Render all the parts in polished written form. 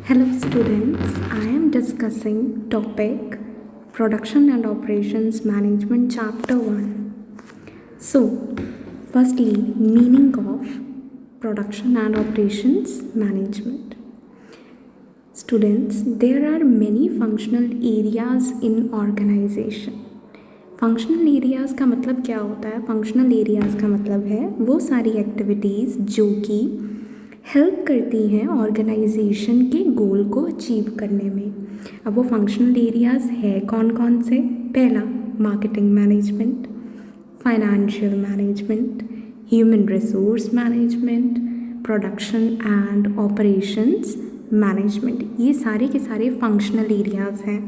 Hello students, I am discussing topic Production and Operations Management Chapter 1. So, firstly, meaning of Production and Operations Management. Students, there are many functional areas in organization. Functional areas का मतलब क्या होता है? Functional areas का मतलब है वो सारी एक्टिविटीज़ जो कि हेल्प करती हैं ऑर्गेनाइजेशन के गोल को अचीव करने में। अब वो फंक्शनल एरियाज़ है कौन कौन से? पहला, marketing management, financial management, human resource management, production and operations management. ये सारे के सारे फंक्शनल एरियाज़ हैं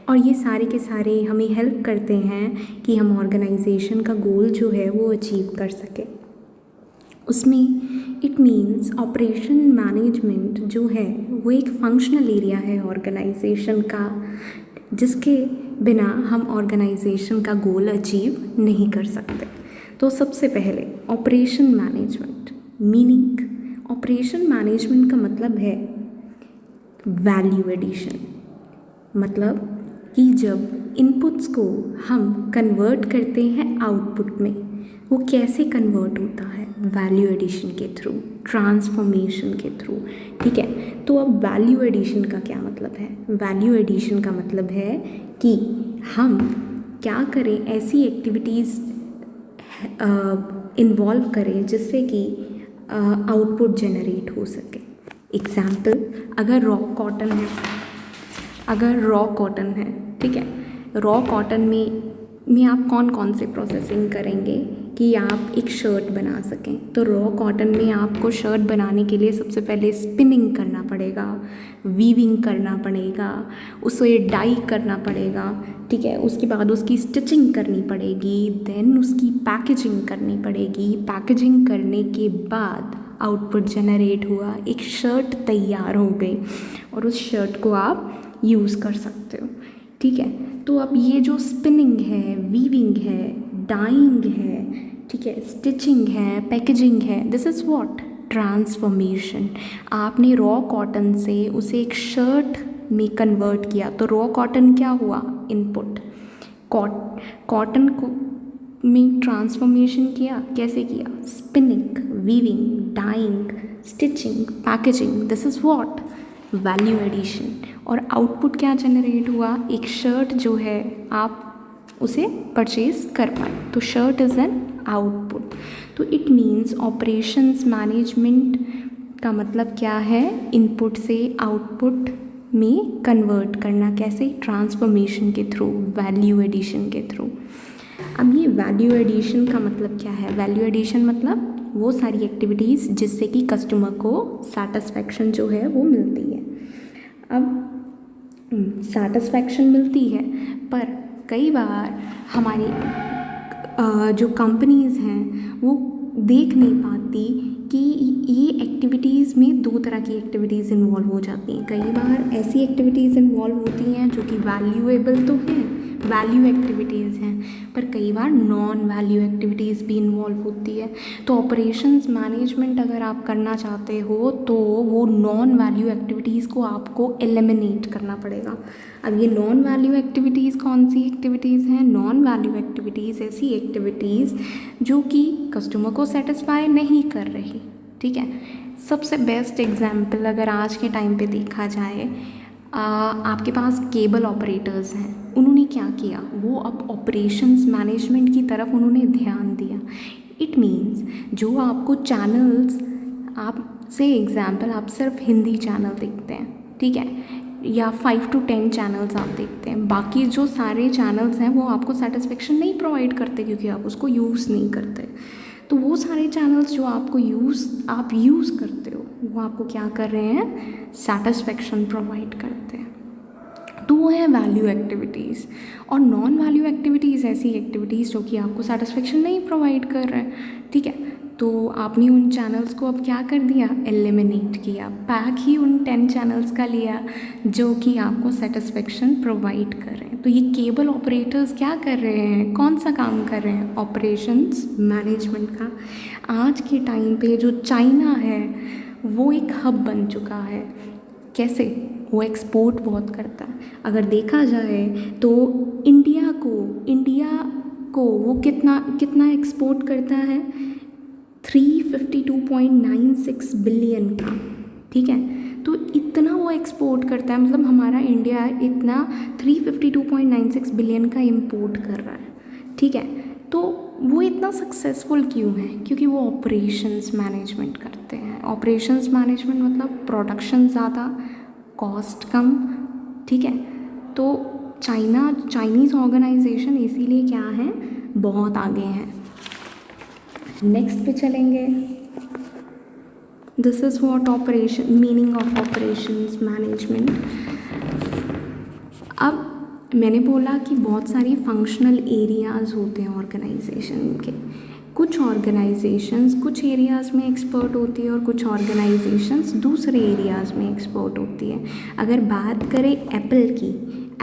और ये सारे के सारे हमें हेल्प करते हैं कि हम ऑर्गेनाइजेशन का गोल जो है वो अचीव कर सकें। उसमें इट मीन्स ऑपरेशन मैनेजमेंट जो है वो एक फंक्शनल एरिया है ऑर्गेनाइजेशन का, जिसके बिना हम ऑर्गेनाइजेशन का गोल अचीव नहीं कर सकते। तो सबसे पहले operation management meaning. Operation management का मतलब है वैल्यू एडिशन, मतलब कि जब इनपुट्स को हम कन्वर्ट करते हैं आउटपुट में, वो कैसे कन्वर्ट होता है? वैल्यू एडिशन के थ्रू, ट्रांसफॉर्मेशन के थ्रू। ठीक है, तो अब वैल्यू एडिशन का क्या मतलब है? वैल्यू एडिशन का मतलब है कि हम क्या करें, ऐसी एक्टिविटीज़ इन्वॉल्व करें जिससे कि आउटपुट जनरेट हो सके। एग्जाम्पल, अगर रॉ कॉटन है, ठीक है, रॉ कॉटन में आप कौन कौन से प्रोसेसिंग करेंगे कि आप एक शर्ट बना सकें? तो रॉ कॉटन में आपको शर्ट बनाने के लिए सबसे पहले स्पिनिंग करना पड़ेगा, वीविंग करना पड़ेगा, उसे डाई करना पड़ेगा, ठीक है, उसके बाद उसकी स्टिचिंग करनी पड़ेगी, देन उसकी पैकेजिंग करनी पड़ेगी। पैकेजिंग करने के बाद आउटपुट जनरेट हुआ, एक शर्ट तैयार हो गई और उस शर्ट को आप यूज़ कर सकते हो। ठीक है, तो अब ये जो स्पिनिंग है, वीविंग है, डाइंग है, ठीक है, स्टिचिंग है, पैकेजिंग है, दिस इज़ व्हाट? ट्रांसफॉर्मेशन। आपने रॉ कॉटन से उसे एक शर्ट में कन्वर्ट किया, तो रॉ कॉटन क्या हुआ? इनपुट। कॉटन को में ट्रांसफॉर्मेशन किया, कैसे किया? Spinning, weaving, dyeing, stitching, packaging, this is what? Value addition. और आउटपुट क्या जनरेट हुआ? एक शर्ट जो है आप उसे परचेज कर पाए, तो शर्ट इज़ एन आउटपुट। तो इट मीन्स ऑपरेशंस मैनेजमेंट का मतलब क्या है? इनपुट से आउटपुट में कन्वर्ट करना। कैसे? ट्रांसफॉर्मेशन के थ्रू, वैल्यू एडिशन के थ्रू। अब ये वैल्यू एडिशन का मतलब क्या है? वैल्यू एडिशन मतलब वो सारी एक्टिविटीज़ जिससे कि कस्टमर को सेटिस्फैक्शन जो है वो मिलती है। अब सेटिस्फैक्शन मिलती है, पर कई बार हमारी जो कंपनीज़ हैं वो देख नहीं पाती कि ये एक्टिविटीज़ में दो तरह की एक्टिविटीज़ इन्वॉल्व हो जाती हैं। कई बार ऐसी एक्टिविटीज़ इन्वॉल्व होती हैं जो कि वैल्यूएबल तो हैं, वैल्यू एक्टिविटीज़ हैं, पर कई बार नॉन वैल्यू एक्टिविटीज़ भी इन्वॉल्व होती है। तो ऑपरेशंस मैनेजमेंट अगर आप करना चाहते हो तो वो नॉन वैल्यू एक्टिविटीज़ को आपको एलिमिनेट करना पड़ेगा। अब ये नॉन वैल्यू एक्टिविटीज़ कौन सी एक्टिविटीज़ हैं? नॉन वैल्यू एक्टिविटीज़ ऐसी एक्टिविटीज़ जो कि कस्टमर को सेटिस्फाई नहीं कर रही। ठीक है, सबसे बेस्ट एग्जाम्पल अगर आज के टाइम पे देखा जाए, आपके पास केबल ऑपरेटर्स हैं, उन्होंने क्या किया? वो अब ऑपरेशंस मैनेजमेंट की तरफ उन्होंने ध्यान दिया। इट मीन्स जो आपको चैनल्स, आप से एग्जाम्पल आप सिर्फ हिंदी चैनल देखते हैं, ठीक है, या 5 to 10 चैनल्स आप देखते हैं, बाकी जो सारे चैनल्स हैं वो आपको सेटिस्फेक्शन नहीं प्रोवाइड करते क्योंकि आप उसको यूज़ नहीं करते। तो वो सारे चैनल्स जो आपको आप यूज़ करते हो वो आपको क्या कर रहे हैं? सेटिस्फेक्शन प्रोवाइड करते हैं। तो वो है वैल्यू एक्टिविटीज़। और नॉन वैल्यू एक्टिविटीज़ ऐसी एक्टिविटीज़ जो कि आपको सेटिस्फेक्शन नहीं प्रोवाइड कर रहे हैं। ठीक है, तो आपने उन चैनल्स को अब क्या कर दिया? एलिमिनेट किया, पैक ही उन 10 चैनल्स का लिया जो कि आपको सेटिस्फेक्शन प्रोवाइड कर रहे हैं। तो ये केबल ऑपरेटर्स क्या कर रहे हैं? कौन सा काम कर रहे हैं? ऑपरेशंस मैनेजमेंट का। आज के टाइम पे जो चाइना है वो एक हब बन चुका है कैसे? वो एक्सपोर्ट बहुत करता है। अगर देखा जाए तो इंडिया को वो कितना एक्सपोर्ट करता है? 352.96 बिलियन का, ठीक है। तो इतना वो एक्सपोर्ट करता है, मतलब हमारा इंडिया इतना 352.96 बिलियन का इंपोर्ट कर रहा है, ठीक है। तो वो इतना सक्सेसफुल क्यों है? क्योंकि वो ऑपरेशंस मैनेजमेंट करते हैं। ऑपरेशंस मैनेजमेंट मतलब प्रोडक्शन ज़्यादा, कॉस्ट कम, ठीक है। तो चाइनीज़ ऑर्गेनाइजेशन इसीलिए क्या है, बहुत आगे हैं। नेक्स्ट पे चलेंगे। This is what operation, meaning of operations management. अब मैंने बोला कि बहुत सारी फंक्शनल एरियाज़ होते हैं ऑर्गेनाइजेशन के। कुछ ऑर्गेनाइजेशंस कुछ एरियाज़ में एक्सपर्ट होती है और कुछ ऑर्गेनाइजेशंस दूसरे एरियाज़ में एक्सपर्ट होती है। अगर बात करें एप्पल की,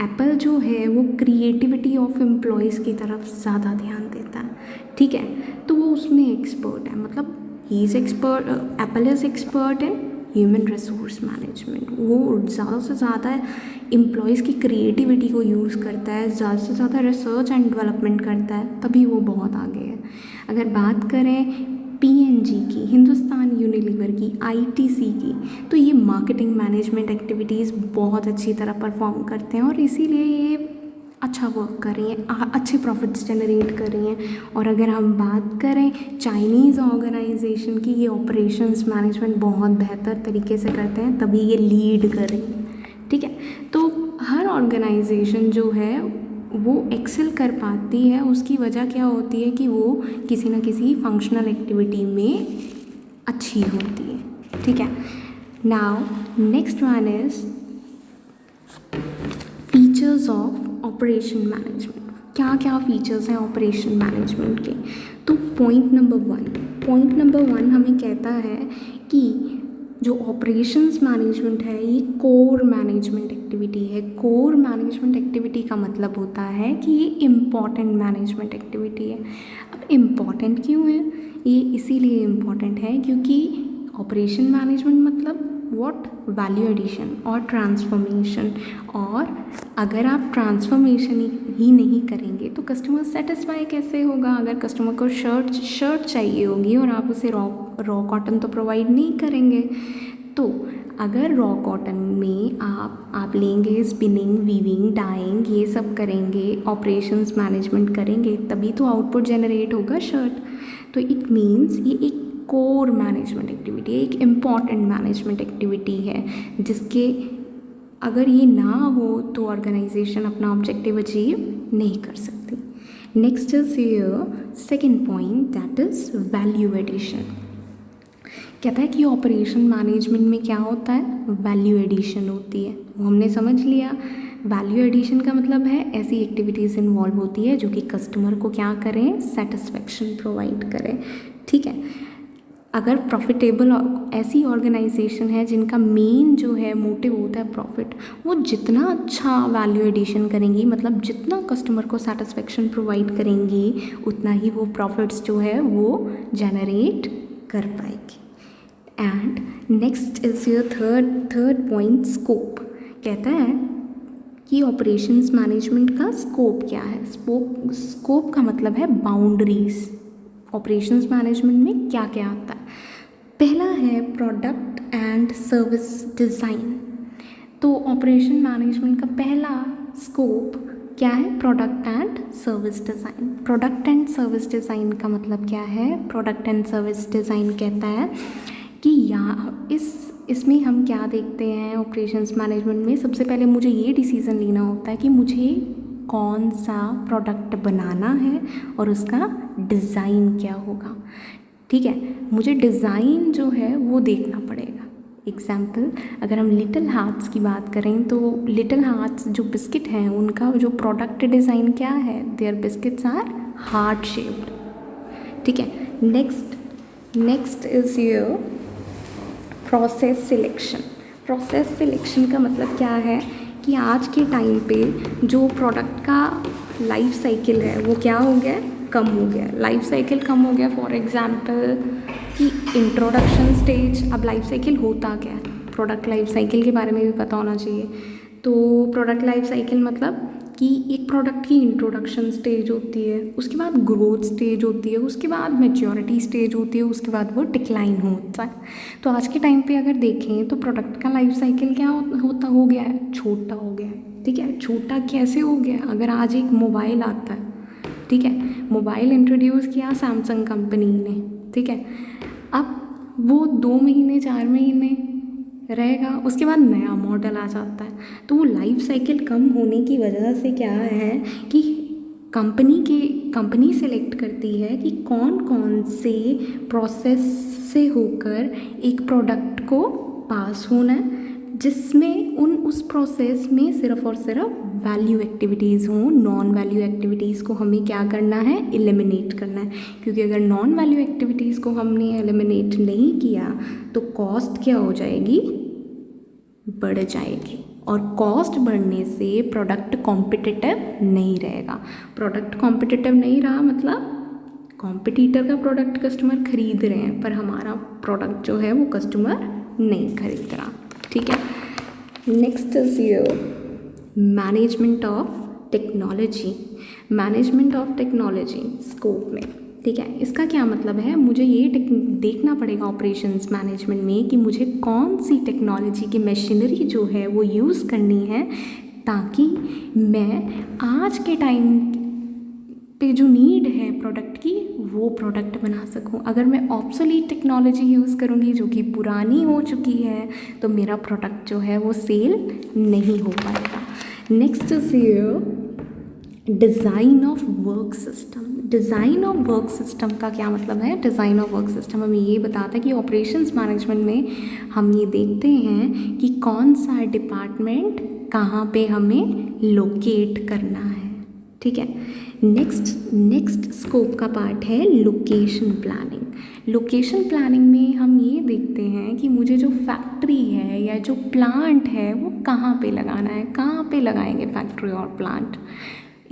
एप्पल जो है वो क्रिएटिविटी ऑफ एम्प्लॉयज़ की तरफ ज़्यादा ध्यान देता है, ठीक है। तो वो उसमें एक्सपर्ट है, मतलब he is expert, Apple is expert in human resource management. वो ज़्यादा से ज़्यादा एम्प्लॉयज़ की क्रिएटिविटी को यूज़ करता है, ज़्यादा से ज़्यादा रिसर्च एंड डेवलपमेंट करता है, तभी वो बहुत आगे है। अगर बात करें पीएनजी की, हिंदुस्तान यूनिलीवर की, आईटीसी की, तो ये मार्केटिंग मैनेजमेंट एक्टिविटीज़ बहुत अच्छी तरह परफॉर्म करते हैं और इसीलिए ये अच्छा वर्क कर रही हैं, अच्छे प्रॉफिट्स जनरेट कर रही हैं। और अगर हम बात करें चाइनीज़ ऑर्गेनाइजेशन की, ये ऑपरेशंस मैनेजमेंट बहुत बेहतर तरीके से करते हैं, तभी ये लीड कर रही हैं, ठीक है। तो हर ऑर्गेनाइजेशन जो है वो एक्सेल कर पाती है, उसकी वजह क्या होती है कि वो किसी न किसी फंक्शनल एक्टिविटी में अच्छी होती है, ठीक है। Now next one is features of operation management. क्या क्या फीचर्स हैं ऑपरेशन मैनेजमेंट के? तो पॉइंट नंबर वन हमें कहता है कि जो ऑपरेशंस मैनेजमेंट है ये कोर मैनेजमेंट एक्टिविटी है। कोर मैनेजमेंट एक्टिविटी का मतलब होता है कि ये इम्पॉर्टेंट मैनेजमेंट एक्टिविटी है। अब इम्पॉर्टेंट क्यों है? ये इसीलिए इम्पॉर्टेंट है क्योंकि ऑपरेशन मैनेजमेंट मतलब व्हाट, वैल्यू एडिशन और ट्रांसफॉर्मेशन। और अगर आप ट्रांसफॉर्मेशन ही नहीं करेंगे तो कस्टमर सेटिस्फाई कैसे होगा? अगर कस्टमर को शर्ट चाहिए होगी और आप उसे रॉ कॉटन तो प्रोवाइड नहीं करेंगे। तो अगर रॉ कॉटन में आप लेंगे, स्पिनिंग, वीविंग, डाइंग, ये सब करेंगे, ऑपरेशंस मैनेजमेंट करेंगे, तभी तो आउटपुट जनरेट होगा शर्ट। तो इट मीन्स ये एक कोर मैनेजमेंट एक्टिविटी है, एक इम्पॉर्टेंट मैनेजमेंट एक्टिविटी है, जिसके अगर ये ना हो तो ऑर्गेनाइजेशन अपना ऑब्जेक्टिव अचीव नहीं कर सकती। Next is here second point, that is value addition. कहता है कि ऑपरेशन मैनेजमेंट में क्या होता है, वैल्यू एडिशन होती है। वो हमने समझ लिया। वैल्यू एडिशन का मतलब है ऐसी एक्टिविटीज़ इन्वॉल्व होती है जो कि कस्टमर को क्या करें, सेटिस्फेक्शन प्रोवाइड करें, ठीक है। अगर प्रॉफिटेबल ऐसी ऑर्गेनाइजेशन है जिनका मेन जो है मोटिव होता है प्रॉफिट, वो जितना अच्छा वैल्यू एडिशन करेंगी, मतलब जितना कस्टमर को सेटिस्फेक्शन प्रोवाइड करेंगी, उतना ही वो प्रॉफिट्स जो है वो जनरेट कर पाएगी। And next is your third point, scope. कहता है कि ऑपरेशंस मैनेजमेंट का स्कोप क्या है। स्कोप का मतलब है बाउंड्रीज। ऑपरेशंस मैनेजमेंट में क्या क्या आता है? पहला है प्रोडक्ट एंड सर्विस डिज़ाइन। तो ऑपरेशन मैनेजमेंट का पहला स्कोप क्या है, product and service design. Product and service design का मतलब क्या है? प्रोडक्ट एंड सर्विस डिज़ाइन कहता है कि यहाँ इसमें हम क्या देखते हैं ऑपरेशंस मैनेजमेंट में, सबसे पहले मुझे ये डिसीज़न लेना होता है कि मुझे कौन सा प्रोडक्ट बनाना है और उसका डिज़ाइन क्या होगा, ठीक है। मुझे डिज़ाइन जो है वो देखना पड़ेगा। एग्जाम्पल, अगर हम लिटिल हार्ट्स की बात करें तो लिटिल हार्ट्स जो बिस्किट हैं उनका जो प्रोडक्ट डिज़ाइन क्या है, there biscuits are heart shaped, ठीक है। Next is your process selection. Process selection का मतलब क्या है कि आज के टाइम पे जो प्रोडक्ट का लाइफ साइकिल है वो क्या हो गया, कम हो गया। लाइफ साइकिल कम हो गया, फॉर एग्जांपल कि इंट्रोडक्शन स्टेज, अब लाइफ साइकिल होता क्या है, प्रोडक्ट लाइफ साइकिल के बारे में भी पता होना चाहिए। तो प्रोडक्ट लाइफ साइकिल मतलब कि एक प्रोडक्ट की इंट्रोडक्शन स्टेज होती है, उसके बाद ग्रोथ स्टेज होती है, उसके बाद मैच्योरिटी स्टेज होती है, उसके बाद वो डिक्लाइन होता है। तो आज के टाइम पे अगर देखें तो प्रोडक्ट का लाइफ साइकिल क्या होता हो गया है, छोटा हो गया है। ठीक है, छोटा कैसे हो गया? अगर आज एक मोबाइल आता है, ठीक है, मोबाइल इंट्रोड्यूस किया सैमसंग कंपनी ने, ठीक है, अब वो 2 महीने 4 महीने रहेगा, उसके बाद नया मॉडल आ जाता है। तो वो लाइफ साइकिल कम होने की वजह से क्या है कि कंपनी सेलेक्ट करती है कि कौन कौन से प्रोसेस से होकर एक प्रोडक्ट को पास होना है, जिसमें उस प्रोसेस में सिर्फ और सिर्फ वैल्यू एक्टिविटीज़ हों। नॉन वैल्यू एक्टिविटीज़ को हमें क्या करना है, एलिमिनेट करना है, क्योंकि अगर नॉन वैल्यू एक्टिविटीज़ को हमने एलिमिनेट नहीं किया तो कॉस्ट क्या हो जाएगी, बढ़ जाएगी। और कॉस्ट बढ़ने से प्रोडक्ट कॉम्पिटिटिव नहीं रहेगा। प्रोडक्ट कॉम्पिटिटिव नहीं रहा मतलब कॉम्पिटिटर का प्रोडक्ट कस्टमर खरीद रहे हैं, पर हमारा प्रोडक्ट जो है वो कस्टमर नहीं खरीद रहा। ठीक है, next is management of technology. Management of technology scope में, ठीक है, इसका क्या मतलब है, मुझे ये देखना पड़ेगा ऑपरेशंस मैनेजमेंट में कि मुझे कौन सी टेक्नोलॉजी की मशीनरी जो है वो यूज़ करनी है, ताकि मैं आज के टाइम पे जो नीड है प्रोडक्ट की वो प्रोडक्ट बना सकूं। अगर मैं ऑब्सोलीट टेक्नोलॉजी यूज़ करूंगी जो कि पुरानी हो चुकी है, तो मेरा प्रोडक्ट जो है वो सेल नहीं हो पाएगा। Next is design of work system. Design of work system का क्या मतलब है? डिज़ाइन ऑफ वर्क सिस्टम हमें ये बताता है कि ऑपरेशंस मैनेजमेंट में हम ये देखते हैं कि कौन सा डिपार्टमेंट कहाँ पे हमें लोकेट करना है। ठीक है, नेक्स्ट स्कोप का पार्ट है लोकेशन प्लानिंग। लोकेशन प्लानिंग में हम ये देखते हैं कि मुझे जो फैक्ट्री है या जो प्लांट है वो कहाँ पे लगाना है, कहाँ पे लगाएंगे फैक्ट्री और प्लांट।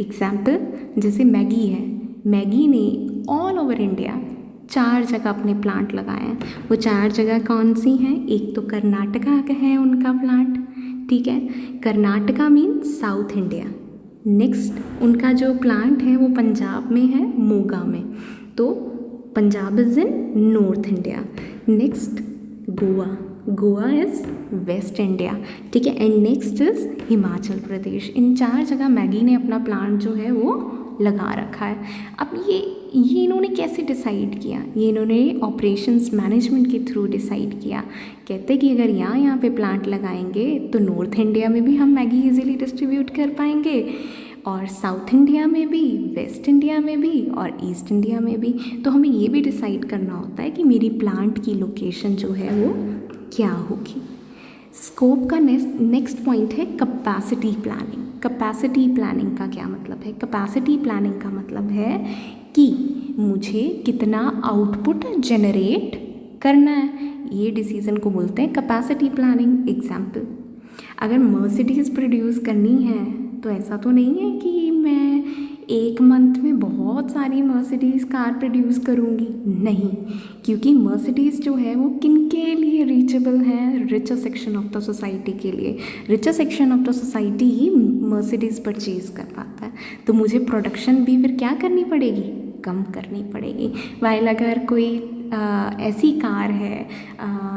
एग्जाम्पल जैसे मैगी है, मैगी ने ऑल ओवर इंडिया 4 जगह अपने प्लांट लगाए हैं। वो 4 जगह कौन सी हैं? एक तो कर्नाटका का है उनका प्लांट, ठीक है, Karnataka means south India. Next उनका जो प्लांट है वो पंजाब में है, मोगा में, तो Punjab is in north India. Next Goa is waste India, ठीक है, and next is Himachal Pradesh. इन 4 जगह मैगी ने अपना प्लांट जो है वो लगा रखा है। अब ये इन्होंने कैसे डिसाइड किया? ये इन्होंने ऑपरेशंस मैनेजमेंट के थ्रू डिसाइड किया। कहते कि अगर यहाँ पे प्लांट लगाएंगे तो नॉर्थ इंडिया में भी हम मैगी इजीली डिस्ट्रीब्यूट कर पाएंगे, और साउथ इंडिया में भी, वेस्ट इंडिया में भी और ईस्ट इंडिया में भी। तो हमें ये भी डिसाइड करना होता है कि मेरी प्लांट की लोकेशन जो है वो क्या होगी। स्कोप का नेक्स्ट पॉइंट है कैपेसिटी प्लानिंग। कैपेसिटी प्लानिंग का क्या मतलब है? कैपेसिटी प्लानिंग का मतलब है कि मुझे कितना आउटपुट जनरेट करना है, ये डिसीजन को बोलते हैं कैपेसिटी प्लानिंग। एग्जाम्पल, अगर मर्सिडीज़ प्रोड्यूस करनी है तो ऐसा तो नहीं है कि मैं एक मंथ में बहुत सारी मर्सिडीज़ कार प्रोड्यूस करूँगी, नहीं, क्योंकि मर्सिडीज़ जो है वो किन के लिए रीचेबल है? Richer section of the society के लिए। Richer section of the society ही मर्सिडीज़ परचेज़ कर पाता है। तो मुझे प्रोडक्शन भी फिर क्या करनी पड़ेगी? कम करनी पड़ेगी। वाइल अगर कोई ऐसी कार है,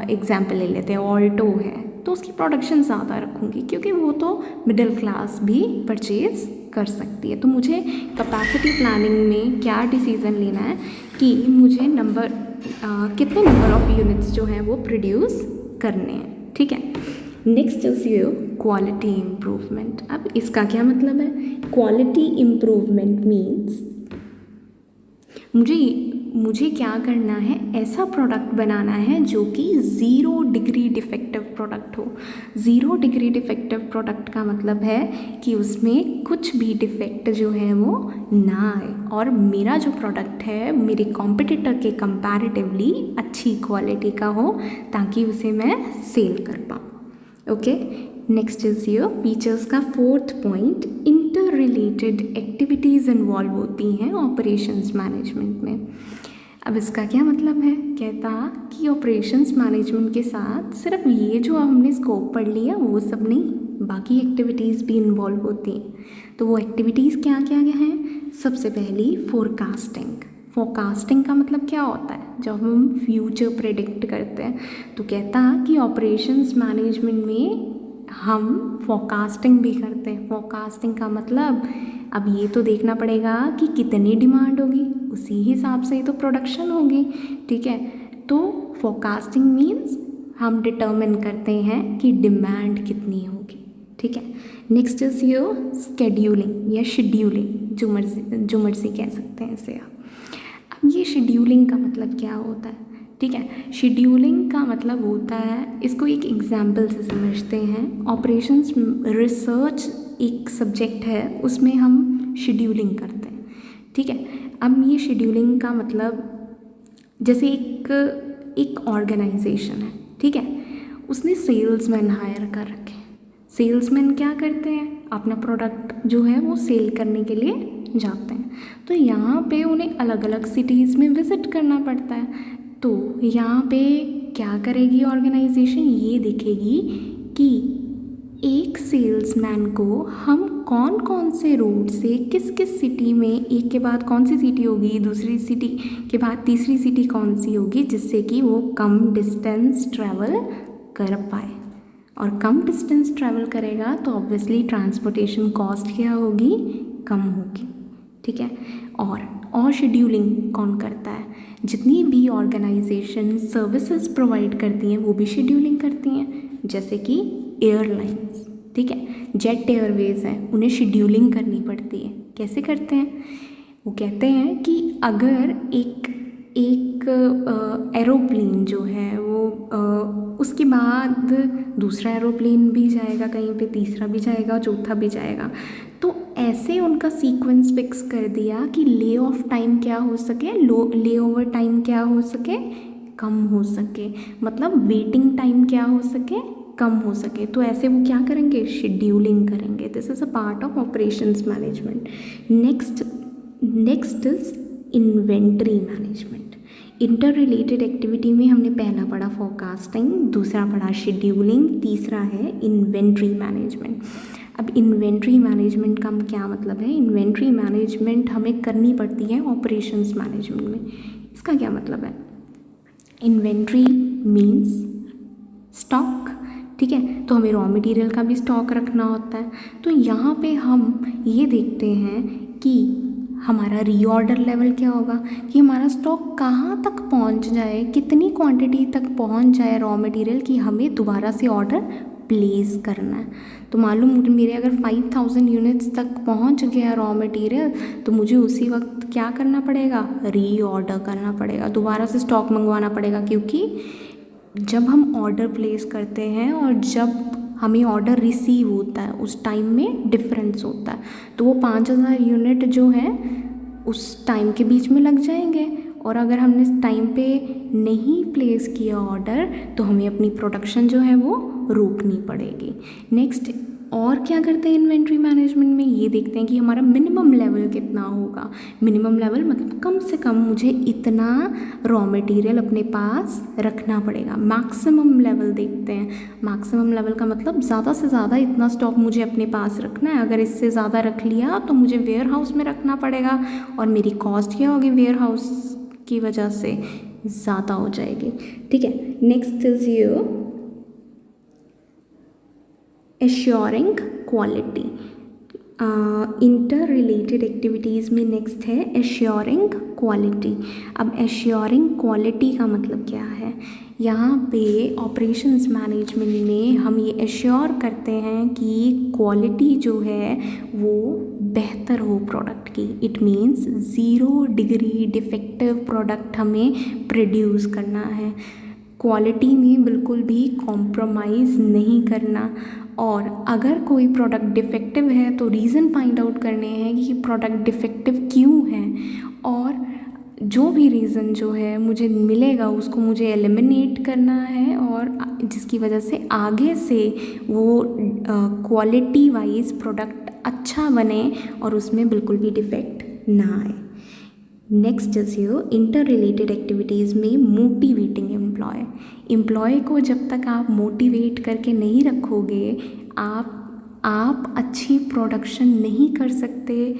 एग्जाम्पल ले लेते हैं, ऑल्टो है, तो उसकी प्रोडक्शन ज़्यादा रखूँगी क्योंकि वो तो मिडिल क्लास भी परचेज़ कर सकती है। तो मुझे कैपेसिटी प्लानिंग में क्या डिसीज़न लेना है कि मुझे कितने नंबर ऑफ यूनिट्स जो हैं वो प्रोड्यूस करने हैं। ठीक है, नेक्स्ट इज क्वालिटी इम्प्रूवमेंट। अब इसका क्या मतलब है? क्वालिटी इम्प्रूवमेंट मीन्स मुझे क्या करना है, ऐसा प्रोडक्ट बनाना है जो कि 0 डिग्री डिफेक्टिव प्रोडक्ट हो। 0 डिग्री डिफेक्टिव प्रोडक्ट का मतलब है कि उसमें कुछ भी डिफेक्ट जो है वो ना आए, और मेरा जो प्रोडक्ट है मेरे कॉम्पिटिटर के कंपैरेटिवली अच्छी क्वालिटी का हो, ताकि उसे मैं सेल कर पाऊँ। Okay, next is your features का 4th point, inter related activities involve होती हैं ऑपरेशंस मैनेजमेंट में। अब इसका क्या मतलब है, कहता कि ऑपरेशंस मैनेजमेंट के साथ सिर्फ ये जो हमने स्कोप पढ़ लिया वो सब नहीं, बाकी एक्टिविटीज़ भी इन्वॉल्व होती हैं। तो वो एक्टिविटीज़ क्या क्या हैं? सबसे पहली फोरकास्टिंग। फोरकास्टिंग का मतलब क्या होता है? जब हम फ्यूचर प्रेडिक्ट करते हैं। तो कहता कि ऑपरेशंस मैनेजमेंट में हम फोरकास्टिंग भी करते हैं। फोरकास्टिंग का मतलब अब ये तो देखना पड़ेगा कि कितनी डिमांड होगी, उसी हिसाब से ही तो प्रोडक्शन होगी, ठीक है। तो फोरकास्टिंग मीन्स हम डिटर्मिन करते हैं कि डिमांड कितनी होगी, ठीक है। नेक्स्ट इज योर स्केड्यूलिंग या शेड्यूलिंग, जो मर्जी कह सकते हैं इसे आप। अब ये शेड्यूलिंग का मतलब क्या होता है, ठीक है। शेड्यूलिंग का मतलब होता है, इसको एक एग्जाम्पल से समझते हैं। ऑपरेशंस रिसर्च एक सब्जेक्ट है, उसमें हम शेड्यूलिंग करते हैं, ठीक है। अब ये शेड्यूलिंग का मतलब जैसे एक ऑर्गेनाइजेशन है, ठीक है, उसने सेल्समैन हायर कर रखे। सेल्समैन क्या करते हैं? अपना प्रोडक्ट जो है वो सेल करने के लिए जाते हैं। तो यहाँ पे उन्हें अलग अलग सिटीज़ में विज़िट करना पड़ता है। तो यहाँ पे क्या करेगी ऑर्गेनाइजेशन? ये देखेगी कि एक सेल्समैन को हम कौन कौन से रूट से किस किस सिटी में, एक के बाद कौन सी सिटी होगी, दूसरी सिटी के बाद तीसरी सिटी कौन सी होगी, जिससे कि वो कम डिस्टेंस ट्रैवल कर पाए। और कम डिस्टेंस ट्रैवल करेगा तो ऑब्वियसली ट्रांसपोर्टेशन कॉस्ट क्या होगी? कम होगी, ठीक है। और शेड्यूलिंग कौन करता है? जितनी भी ऑर्गेनाइजेशन सर्विसेज प्रोवाइड करती हैं वो भी शेड्यूलिंग करती हैं। जैसे कि एयरलाइंस, ठीक है, जेट एयरवेज़ हैं, उन्हें शेड्यूलिंग करनी पड़ती है। कैसे करते हैं? वो कहते हैं कि अगर एक एरोप्लेन जो है वो उसके बाद दूसरा एरोप्लेन भी जाएगा कहीं पे, तीसरा भी जाएगा, चौथा भी जाएगा, तो ऐसे उनका सीक्वेंस फिक्स कर दिया कि ले ऑफ टाइम क्या हो सके, ले ओवर टाइम क्या हो सके, कम हो सके, मतलब वेटिंग टाइम क्या हो सके, कम हो सके। तो ऐसे वो क्या करेंगे? शेड्यूलिंग करेंगे। This is a part of operations management. Next is inventory management. Inter related activity में हमने पहला पढ़ा फोरकास्टिंग, दूसरा पढ़ा शेड्यूलिंग, तीसरा है इन्वेंट्री मैनेजमेंट। अब इन्वेंट्री मैनेजमेंट का क्या मतलब है? इन्वेंट्री मैनेजमेंट हमें करनी पड़ती है ऑपरेशंस मैनेजमेंट में। इसका क्या मतलब है? इन्वेंट्री मीन्स स्टॉक, ठीक है, तो हमें रॉ मटेरियल का भी स्टॉक रखना होता है। तो यहाँ पे हम ये देखते हैं कि हमारा रीऑर्डर लेवल क्या होगा, कि हमारा स्टॉक कहाँ तक पहुँच जाए, कितनी क्वांटिटी तक पहुँच जाए रॉ मटेरियल कि हमें दोबारा से ऑर्डर प्लेस करना है। तो मालूम मेरे अगर 5000 यूनिट्स तक पहुंच गया रॉ मटेरियल, तो मुझे उसी वक्त क्या करना पड़ेगा? रीऑर्डर करना पड़ेगा, दोबारा से स्टॉक मंगवाना पड़ेगा। क्योंकि जब हम ऑर्डर प्लेस करते हैं और जब हमें ऑर्डर रिसीव होता है उस टाइम में डिफरेंस होता है। तो वो 5000 यूनिट जो है उस टाइम के बीच में लग जाएंगे, और अगर हमने टाइम पे नहीं प्लेस किया ऑर्डर तो हमें अपनी प्रोडक्शन जो है वो रोकनी पड़ेगी। नेक्स्ट और क्या करते हैं इन्वेंट्री मैनेजमेंट में? ये देखते हैं कि हमारा मिनिमम लेवल कितना होगा। मिनिमम लेवल मतलब कम से कम मुझे इतना रॉ मटेरियल अपने पास रखना पड़ेगा। मैक्सिमम लेवल देखते हैं। मैक्सिमम लेवल का मतलब ज़्यादा से ज़्यादा इतना स्टॉक मुझे अपने पास रखना है। अगर इससे ज़्यादा रख लिया तो मुझे वेयर हाउस में रखना पड़ेगा, और मेरी कॉस्ट क्या होगी वेयर हाउस की वजह से? ज़्यादा हो जाएगी, ठीक है। Next is your assuring quality. Inter related activities में नेक्स्ट है एश्योरिंग क्वालिटी। अब एश्योरिंग क्वालिटी का मतलब क्या है? यहाँ पे ऑपरेशंस मैनेजमेंट में हम ये एश्योर करते हैं कि क्वालिटी जो है वो बेहतर हो प्रोडक्ट की। It means 0 degree defective product हमें प्रोड्यूस करना है। क्वालिटी में बिल्कुल भी कॉम्प्रोमाइज़ नहीं करना, और अगर कोई प्रोडक्ट डिफेक्टिव है तो रीज़न फाइंड आउट करने हैं कि प्रोडक्ट डिफेक्टिव क्यों है, और जो भी रीज़न जो है मुझे मिलेगा उसको मुझे एलिमिनेट करना है, और जिसकी वजह से आगे से वो क्वालिटी वाइज प्रोडक्ट अच्छा बने और उसमें बिल्कुल भी डिफेक्ट ना आए। Next is your inter related activities में मोटिवेटिंग एम्प्लॉय को जब तक आप मोटिवेट करके नहीं रखोगे, आप अच्छी प्रोडक्शन नहीं कर सकते,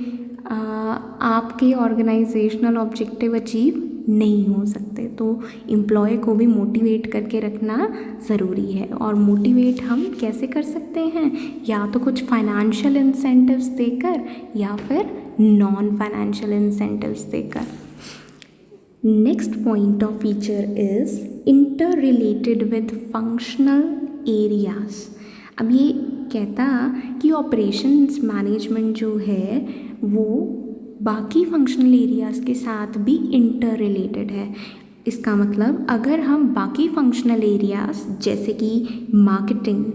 आपके ऑर्गेनाइजेशनल ऑब्जेक्टिव अचीव नहीं हो सकते। तो एम्प्लॉय को भी मोटिवेट करके रखना ज़रूरी है। और मोटिवेट हम कैसे कर सकते हैं, या तो कुछ फाइनेंशियल इंसेंटिव्स देकर या फिर नॉन फाइनेंशियल इंसेंटिव्स देकर। Next point of feature is inter related with functional areas. अब ये कहता कि ऑपरेशंस मैनेजमेंट जो है वो बाकी फंक्शनल एरियाज़ के साथ भी इंटर रिलेटेड है। इसका मतलब अगर हम बाकी फंक्शनल एरियाज़ जैसे कि marketing,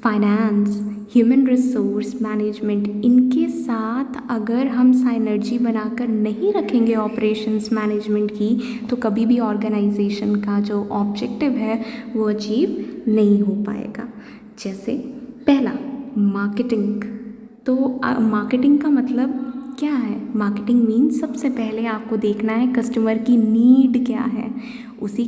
finance, human resource management, इनके साथ अगर हम साइनर्जी बनाकर नहीं रखेंगे ऑपरेशंस मैनेजमेंट की, तो कभी भी ऑर्गेनाइजेशन का जो ऑब्जेक्टिव है वो अचीव नहीं हो पाएगा। जैसे पहला मार्केटिंग, तो मार्केटिंग का मतलब क्या है? मार्केटिंग मीन्स सबसे पहले आपको देखना है कस्टमर की नीड क्या है, उसी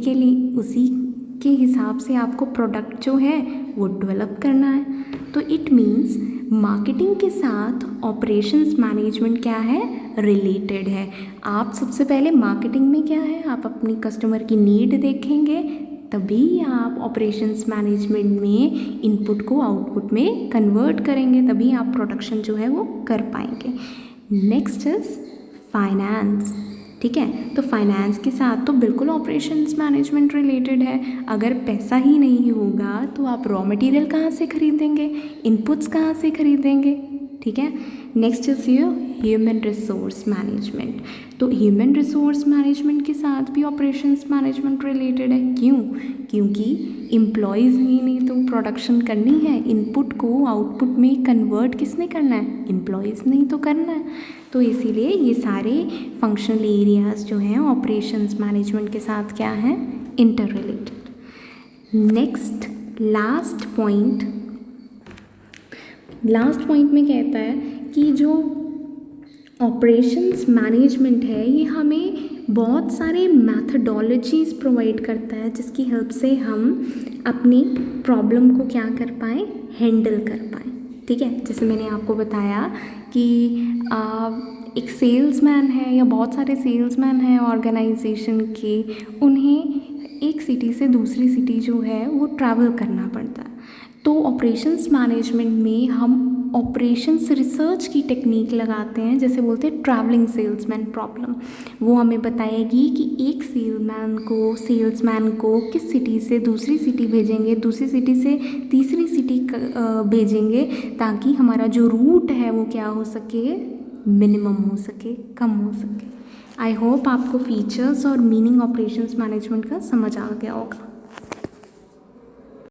के हिसाब से आपको प्रोडक्ट जो है वो डेवलप करना है। तो इट मीन्स मार्केटिंग के साथ ऑपरेशंस मैनेजमेंट क्या है? रिलेटेड है। आप सबसे पहले मार्केटिंग में क्या है, आप अपनी कस्टमर की नीड देखेंगे, तभी आप ऑपरेशंस मैनेजमेंट में इनपुट को आउटपुट में कन्वर्ट करेंगे, तभी आप प्रोडक्शन जो है वो कर पाएंगे। Next is finance. ठीक है, तो फाइनेंस के साथ तो बिल्कुल ऑपरेशंस मैनेजमेंट रिलेटेड है। अगर पैसा ही नहीं होगा तो आप रॉ मटेरियल कहाँ से खरीदेंगे, इनपुट्स कहाँ से खरीदेंगे? ठीक है। Next is human resource management. तो ह्यूमन रिसोर्स मैनेजमेंट के साथ भी ऑपरेशंस मैनेजमेंट रिलेटेड है। क्यों? क्योंकि एम्प्लॉयज़ ही नहीं तो प्रोडक्शन करनी है, इनपुट को आउटपुट में कन्वर्ट किसने करना है? एम्प्लॉयज़ नहीं तो करना है। तो इसीलिए ये सारे फंक्शनल एरियाज़ जो हैं ऑपरेशंस मैनेजमेंट के साथ क्या हैं? Inter related. Next last point में कहता है कि जो ऑपरेशंस मैनेजमेंट है ये हमें बहुत सारे मैथडोलॉजीज़ प्रोवाइड करता है, जिसकी हेल्प से हम अपनी प्रॉब्लम को क्या कर पाएँ? हैंडल कर पाएँ। ठीक है, जैसे मैंने आपको बताया कि एक सेल्समैन है या बहुत सारे सेल्समैन हैं ऑर्गेनाइजेशन के, उन्हें एक सिटी से दूसरी सिटी जो है वो ट्रैवल करना पड़ता है। तो ऑपरेशंस मैनेजमेंट में हम ऑपरेशंस रिसर्च की टेक्निक लगाते हैं, जैसे बोलते हैं ट्रैवलिंग सेल्समैन प्रॉब्लम। वो हमें बताएगी कि एक सेल्समैन को किस सिटी से दूसरी सिटी भेजेंगे, दूसरी सिटी से तीसरी सिटी भेजेंगे, ताकि हमारा जो रूट है वो क्या हो सके? मिनिमम हो सके, कम हो सके। आई होप आपको फीचर्स और मीनिंग ऑपरेशंस मैनेजमेंट का समझ आ गया होगा।